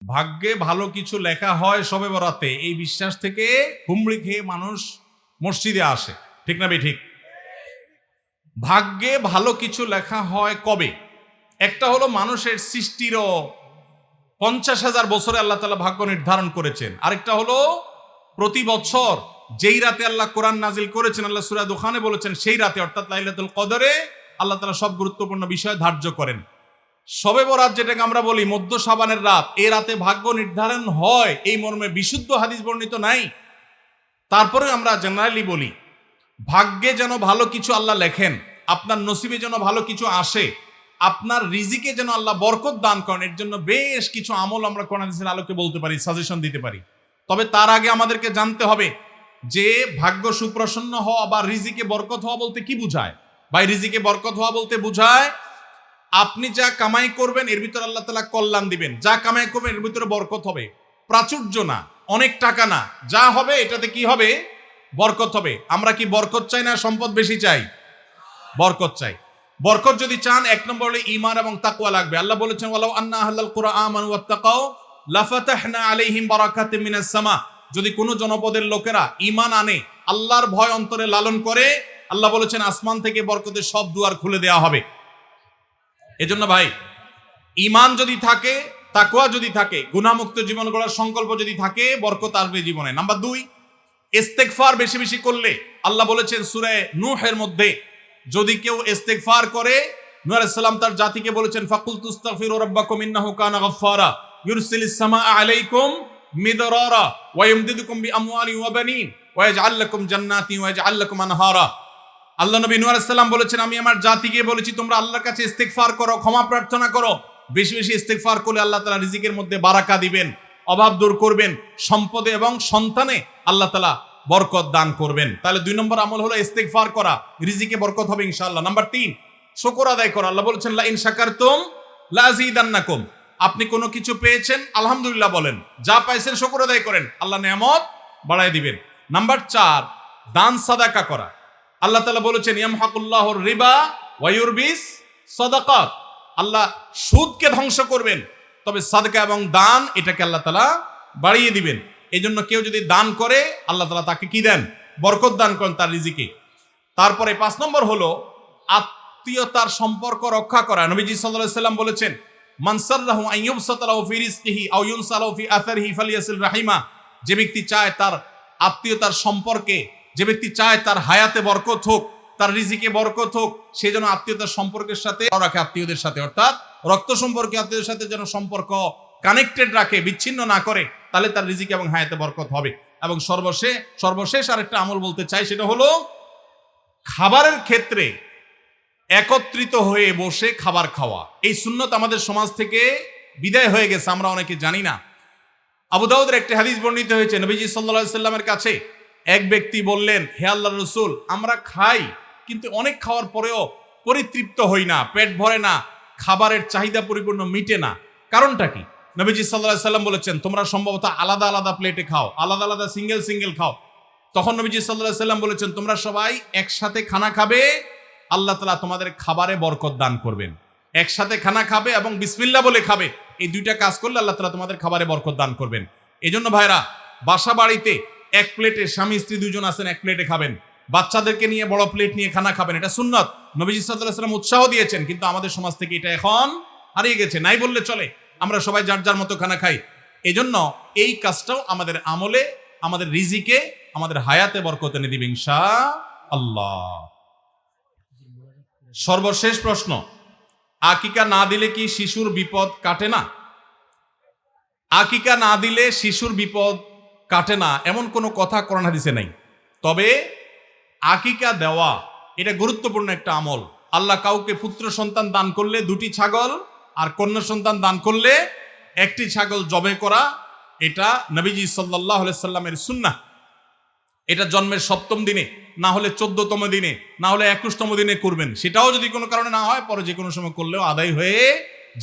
ভাগ্যে ভালো কিছু লেখা হয় শবে বরাতে, এই বিশ্বাস থেকে হুমড়ি খেয়ে মানুষ মসজিদে আসে। ঠিক না ঠিক? ভাগ্যে ভালো কিছু লেখা হয় কবে? একটা হলো মানুষের সৃষ্টিরও 50,000 বছরে আল্লাহ তাআলা ভাগ্য নির্ধারণ করেছেন। আরেকটা হলো প্রতি বছর যেই রাতে আল্লাহ কোরআন নাজিল করেছেন, আল্লাহ সূরা দুখানে বলেছেন সেই রাতে অর্থাৎ লাইলাতুল কদরে আল্লাহ তাআলা সব গুরুত্বপূর্ণ বিষয় ধার্য করেন। শবে বরাত যেটাকে আমরা বলি মধ্য শাবানের রাত, এই রাতে ভাগ্য নির্ধারণ হয় এই মর্মে বিশুদ্ধ হাদিস বর্ণিত নাই। তারপরে আমরা জেনারেলি বলি ভাগ্যে যেন ভালো কিছু আল্লাহ লেখেন, আপনার নসিবে যেন ভালো কিছু আসে, আপনার রিজিকে যেন আল্লাহ বরকত দান করেন, এর জন্য বেশ কিছু আমল আমরা কোরআন হাদিসের আলোকে বলতে পারি, সাজেশন দিতে পারি। তবে তার আগে আমাদেরকে জানতে হবে যে ভাগ্য সুপ্রসন্ন হওয়া বা রিজিকে বরকত হওয়া বলতে কি বুঝায়। বা রিজিকে বরকত হওয়া বলতে বুঝায় আপনি যা কামাই করবেন এর ভিতরে আল্লাহ তাআলা কল্যাণ দিবেন, যা কামাই করবেন এর ভিতরে বরকত হবে। প্রাচুর্য না, অনেক টাকা না, যা হবে এটাতে কি হবে? বরকত হবে। আমরা কি বরকত চাই না সম্পদ বেশি চাই? বরকত চাই। বরকত যদি চান এক নম্বর হলো ঈমান এবং তাকওয়া লাগবে। আল্লাহ বলেছেন ওয়ালাউ আন্না আহলাল কুরআন আমানু ওয়াত্তাকাউ লাফাতাহনা আলাইহিম বারাকাতিম মিনাস সামা। যদি কোনো জনপদের লোকেরা ঈমান আনে, আল্লাহর ভয় অন্তরে লালন করে, আল্লাহ বলেছেন আসমান থেকে বরকতের সব দুয়ার খুলে দেওয়া হবে। এজন্য ভাই ঈমান যদি থাকে, তাকওয়া যদি থাকে, গুনাহমুক্ত জীবন গড়ার সংকল্প যদি থাকে, বরকত আসবে জীবনে। নাম্বার 2, ইস্তেগফার বেশি বেশি করলে আল্লাহ বলেছেন সূরা নূহের মধ্যে যদি কেউ ইস্তেগফার করে, নূহ আলাইহিস সালাম তার জাতিকে বলেছেন ফাকুল তুস্তাগফিরু রাব্বাকুম ইন্নাহু কানা গাফফারা ইউরসিলিস সামাআ আলাইকুম মিদরারা ওয়া ইমদিদুকুম বিআমওয়ালিন ওয়া বানিন ওয়া ইয়াজআল লাকুম জান্নাতিন ওয়া ইয়াজআল লাকুম আনহারা। আল্লাহ নবী নূহ আলাইহিস সালাম বলেছেন আমি আমার জাতিকে বলেছি তোমরা আল্লাহর কাছে ইস্তেগফার করো, ক্ষমা প্রার্থনা করো। বেশি বেশি ইস্তেগফার করলে আল্লাহ তাআলা রিজিকের মধ্যে বারাকা দিবেন, অভাব দূর করবেন, সম্পদে এবং সন্তানে আল্লাহ তাআলা বরকত দান করবেন। তাহলে 2 নম্বর আমল হলো ইস্তেগফার করা, রিজিকে বরকত হবে ইনশাআল্লাহ। নাম্বার 3, শুকর আদায় করা। আল্লাহ বলেছেন লা ইন শাকারতুম লা আযীদান্নাকুম। আপনি কোনো কিছু পেয়েছেন আলহামদুলিল্লাহ বলেন, যা পাইছেন শুকর আদায় করেন, আল্লাহ নিয়ামত বাড়ায় দিবেন। নাম্বার 4, দান সাদাকা করা। আল্লাহ তাআলা বলেছেন ইয়ামহাকুল্লাহুর রিবা ওয়া ইউরবিস সাদাকাত। আল্লাহ সুদকে ধ্বংস করবেন, তবে সাদকা এবং দান এটাকে আল্লাহ তাআলা বাড়িয়ে দিবেন। এই জন্য কেউ যদি দান করে আল্লাহ তাআলা তাকে কি দেন? বরকত দান করেন তার রিজিকে। তারপরে 5 নম্বর হলো আত্মীয়তার সম্পর্ক রক্ষা করা। নবীজি সাল্লাল্লাহু আলাইহি সাল্লাম বলেছেন মান সাররাহু আন ইউবসাতা লাহু ফি রিজকিহি আও ইউনসা লাহু ফি আসারিহি ফালিয়াসিল রাহিমা। যে ব্যক্তি চায় তার আত্মীয়তার সম্পর্কে, যে ব্যক্তি চায় তার হায়াতে বরকত হোক, তার রিজিকে বরকত হোক, সে যেন আত্মীয়তার সম্পর্কের সাথে রাখে, আত্মীয়দের সাথে অর্থাৎ রক্ত সম্পর্কে আত্মীয়দের সাথে যেন সম্পর্ক কানেক্টেড রাখে, বিচ্ছিন্ন না করে, তাহলে তার রিজিকে এবং হায়াতে বরকত হবে। এবং সর্বশেষ আরেকটা আমল বলতে চাই, সেটা হলো খাবারের ক্ষেত্রে একত্রিত হয়ে বসে খাবার খাওয়া। এই সুন্নত আমাদের সমাজ থেকে বিদায় হয়ে গেছে, আমরা অনেকে জানি না। আবু দাউদের একটি হাদিস বর্ণিত হয়েছে, নবীজি সাল্লাল্লাহু আলাইহি সাল্লামের কাছে এক ব্যক্তি বললেন হে আল্লাহর রাসূল, আমরা খাই কিন্তু অনেক খাওয়ার পরেও পরিতৃপ্ত হই না, পেট ভরে না, খাবারের চাহিদা পরিপূর্ণ মিটে না, কারণটা কি? নবীজি সাল্লাল্লাহু আলাইহি সাল্লাম বলেছেন তোমরা সম্ভবত আলাদা আলাদা প্লেটে খাও, আলাদা আলাদা সিঙ্গেল খাও। তখন নবীজি সাল্লাল্লাহু আলাইহি সাল্লাম বলেছেন তোমরা সবাই একসাথে খানা খাবে, আল্লাহ তাআলা তোমাদের খাবারে বরকত দান করবেন। একসাথে খানা খাবে এবং বিসমিল্লাহ বলে খাবে, এই 2টা কাজ করলে আল্লাহ তাআলা তোমাদের খাবারে বরকত দান করবেন। এজন্য ভাইরা, বাসা বাড়িতে এক প্লেটে স্বামী স্ত্রী 2 জন আছেন, এক প্লেটে খাবেন। বাচ্চাদেরকে নিয়ে বড় প্লেট নিয়ে খানা খাবেন, এটা সুন্নত। নবীজি সাল্লাল্লাহু আলাইহি সাল্লাম উৎসাহ দিয়েছেন, কিন্তু আমাদের সমাজ থেকে এটা এখন হারিয়ে গেছে, নাই বললে চলে। আমরা সবাই যার যার মতো খানা খাই। এজন্য এই কাজটাও আমাদের আমলে, আমাদের রিজিকে, আমাদের হায়াতে বরকত এনে দিবে ইনশাআল্লাহ। সর্বশেষ প্রশ্ন, আকিকা না দিলে কি শিশুর বিপদ কাটে না? আকিকা না দিলে শিশুর বিপদ কাটে না এমন কোনো কথা কোরআন হাদিসে নাই। তবে আকিকা দেওয়া এটা গুরুত্বপূর্ণ একটা আমল। আল্লাহ কাউকে পুত্র সন্তান দান করলে 2টি ছাগল, আর কন্যা সন্তান দান করলে 1টি ছাগল জবে করা, এটা নবীজি সাল্লাল্লাহু আলাইহি সাল্লামের সুন্নাহ। এটা জন্মের 7ম দিনে, না হলে 14তম দিনে, না হলে 21তম দিনে করবেন। সেটাও যদি কোনো কারণে না হয়, পরে যে কোনো সময় করলেও আদায় হয়ে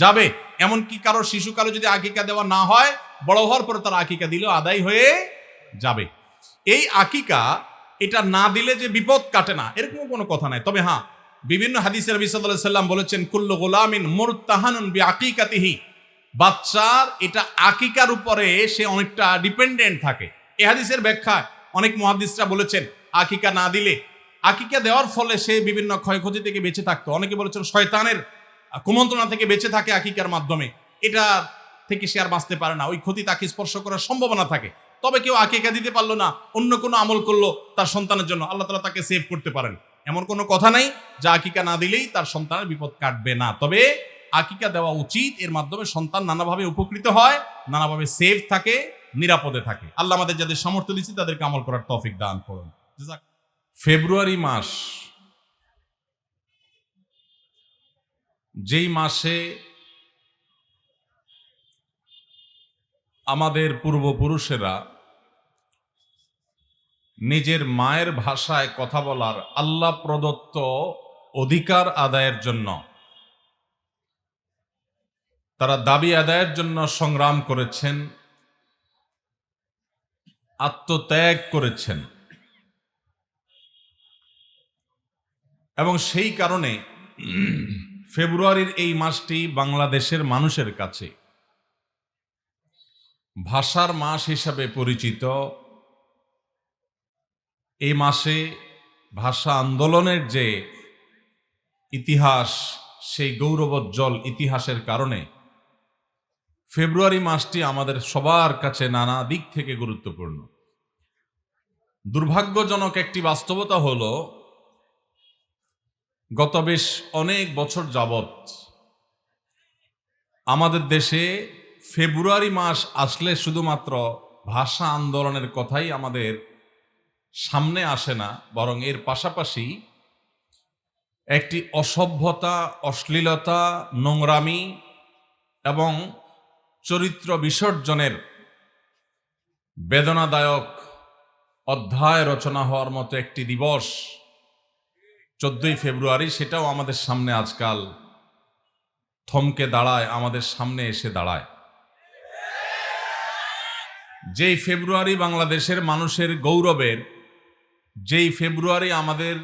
যাবে। এমনকি কারো শিশুকালে যদি আকিকা দেওয়া না হয়, বড় হওয়ার পরে তার আকিকা দিলেও আদায় হয়ে যাবে। এই আকিকা এটা না দিলে যে বিপদ কাটে না এরকম কোনো কথা নাই। তবে হ্যাঁ, বিভিন্ন হাদিসে নবী সাল্লাল্লাহু আলাইহি সাল্লাম বলেছেন কুল্লু গুলামিন মুরতাহানুন বিআকিকাতিহি, বাচ্চার এটা আকিকার উপরে সে অনেকটা ডিপেন্ডেন্ট থাকে। এ হাদিসের ব্যাখ্যা অনেক মুহাদ্দিসরা বলেছেন আকিকা না দিলে, আকিকা দেওয়ার ফলে সে বিভিন্ন ক্ষয়ক্ষতি থেকে বেঁচে থাকতো। অনেকে বলেছেন শয়তানের কুমন্ত্রণা থেকে বেঁচে থাকে আকিকার মাধ্যমে, এটা থেকে সে আর বাঁচতে পারে না, ওই ক্ষতি তাকে স্পর্শ করার সম্ভাবনা থাকে। তবে কেউ আকিকা দিতে পারলো না, অন্য কোনো আমল করলো তার সন্তানের জন্য, আল্লাহ তাআলা তাকে সেভ করতে পারেন। এমন কোনো কথা নাই যে আকিকা না দিলেই তার সন্তানের বিপদ কাটবে না। তবে আকিকা দেওয়া উচিত, এর মাধ্যমে সন্তান নানাভাবে উপকৃত হয়, নানাভাবে সেভ থাকে, নিরাপদে থাকে। আল্লাহ আমাদের যাদের সামর্থ্য দিচ্ছে তাদেরকে আমল করার তৌফিক দান করুন। ফেব্রুয়ারি মাস, যেই মাসে আমাদের পূর্বপুরুষেরা নিজের মায়ের ভাষায় কথা বলার আল্লাহ প্রদত্ত অধিকার আদায়ের জন্য, তারা দাবি আদায়ের জন্য সংগ্রাম করেছেন, আত্মত্যাগ করেছেন, এবং সেই কারণে ফেব্রুয়ারির এই মাসটি বাংলাদেশের মানুষের কাছে ভাষার মাস হিসাবে পরিচিত। এই মাসে ভাষা আন্দোলনের যে ইতিহাস, সেই গৌরবোজ্জ্বল ইতিহাসের কারণে ফেব্রুয়ারি মাসটি আমাদের সবার কাছে নানা দিক থেকে গুরুত্বপূর্ণ। দুর্ভাগ্যজনক একটি বাস্তবতা হলো, গত বেশ অনেক বছর যাবৎ আমাদের দেশে ফেব্রুয়ারি মাস আসলে শুধুমাত্র ভাষা আন্দোলনের কথাই আমাদের সামনে আসে না, বরং এর পাশাপাশি একটি অসভ্যতা, অশ্লীলতা, নোংরামি এবং চরিত্র বিসর্জনের বেদনাদায়ক অধ্যায় রচনা হওয়ার মতো একটি দিবস 14ই ফেব্রুয়ারি, সেটাও আমাদের সামনে আজকাল থমকে দাঁড়ায়, আমাদের সামনে এসে দাঁড়ায়। যেই ফেব্রুয়ারি বাংলাদেশের মানুষের গৌরবের, যেই ফেব্রুয়ারি আমাদের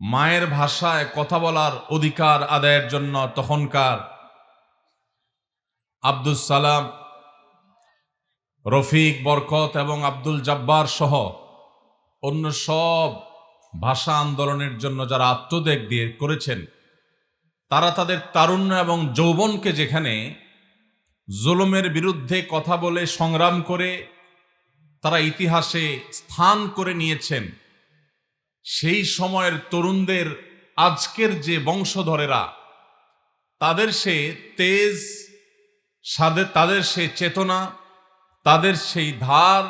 মায়ের ভাষায় কথা বলার অধিকার আদায়ের জন্য তখনকার আব্দুল সালাম, রফিক, বরকত এবং আব্দুল জব্বার সহ অন্য সব ভাষা আন্দোলনের জন্য যারা আত্মত্যাগ দিয়ে করেছেন, তারা তাদের তারুণ্য এবং যৌবনকে যেখানে জুলুমের বিরুদ্ধে কথা বলে সংগ্রাম করে তারা ইতিহাসে স্থান করে নিয়েছেন, সেই সময়ের তরুণদের আজকের যে বংশধরেরা, তাদের সে তেজ, তাদের সেই চেতনা, তাদের সেই ধার,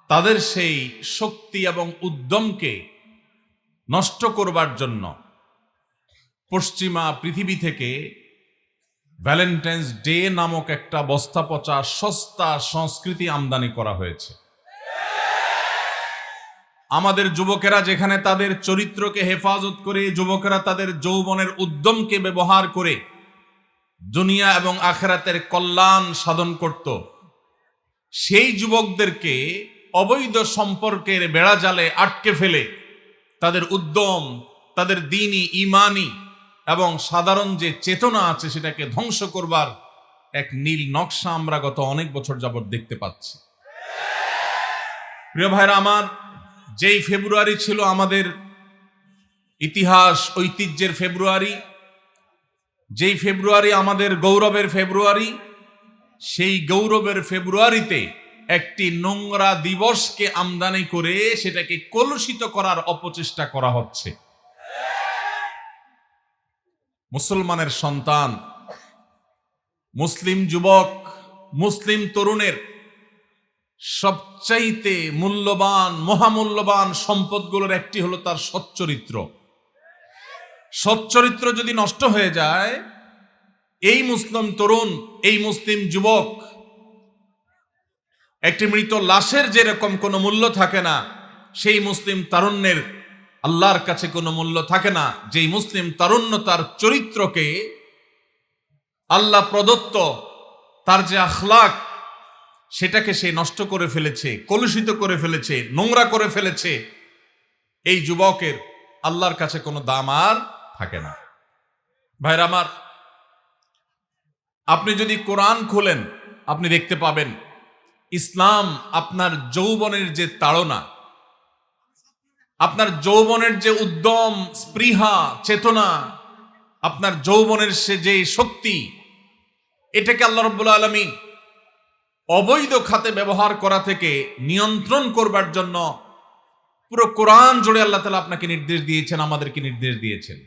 তাদের সেই শক্তি এবং উদ্যমকে নষ্ট করবার জন্য পশ্চিমা পৃথিবী থেকে ভ্যালেন্টাইন্স ডে নামক একটা বস্তা পচা সস্তা সংস্কৃতি আমদানি করা হয়েছে। আমাদের যুবকেরা যেখানে তাদের চরিত্রকে হেফাজত করে, যুবকেরা তাদের যৌবনের উদ্যমকে ব্যবহার করে দুনিয়া এবং আখিরাতের কল্যাণ সাধন করত, সেই যুবকদেরকে অবৈধ সম্পর্কের বেড়াজালে আটকে ফেলে তাদের উদ্যম, তাদের দ্বীনি, ঈমানি এবং সাধারণ যে চেতনা আছে সেটাকে ধ্বংস করবার এক নীল নকশা আমরা গত অনেক বছর যাবৎ দেখতে পাচ্ছি। প্রিয় ভাইরা আমার, যেই ফেব্রুয়ারি ছিল আমাদের ইতিহাস ঐতিহ্যের ফেব্রুয়ারি, যেই ফেব্রুয়ারি আমাদের গৌরবের ফেব্রুয়ারি, সেই গৌরবের ফেব্রুয়ারিতে একটি নোংরা দিবসকে আমদানি করে সেটাকে কলুষিত করার অপচেষ্টা করা হচ্ছে। মুসলমানের সন্তান, মুসলিম যুবক, মুসলিম তরুণের সবচাইতে মূল্যবান, মহামূল্যবান সম্পদগুলোর একটি হলো তার সচ্চরিত্র। সচ্চরিত্র যদি নষ্ট হয়ে যায়, এই মুসলিম তরুণ, এই মুসলিম যুবক একটি মৃত লাশের যেরকম কোনো মূল্য থাকে না, সেই মুসলিম তারুণ্যের আল্লাহর কাছে কোনো মূল্য থাকে না। যেই মুসলিম তারুণ্য তার চরিত্রকে, আল্লাহ প্রদত্ত তার যে আখলাক, সেটাকে সে নষ্ট করে ফেলেছে, কলুষিত করে ফেলেছে, নোংরা করে ফেলেছে, এই যুবকের আল্লাহর কাছে কোনো দাম আর থাকে না। ভাইরা আমার, আপনি যদি কোরআন খোলেন আপনি দেখতে পাবেন ইসলাম আপনার যৌবনের যে তাড়না, আপনার যৌবনের যে উদ্যম, স্পৃহা, চেতনা, আপনার যৌবনের সে যে শক্তি, এটাকে আল্লাহ রাব্বুল আলামিন অবৈধ খাতে ব্যবহার করা থেকে নিয়ন্ত্রণ করবার জন্য পুরো কোরআন জুড়ে আল্লাহ তাআলা আপনাকে নির্দেশ দিয়েছেন, আমাদেরকে নির্দেশ দিয়েছেন।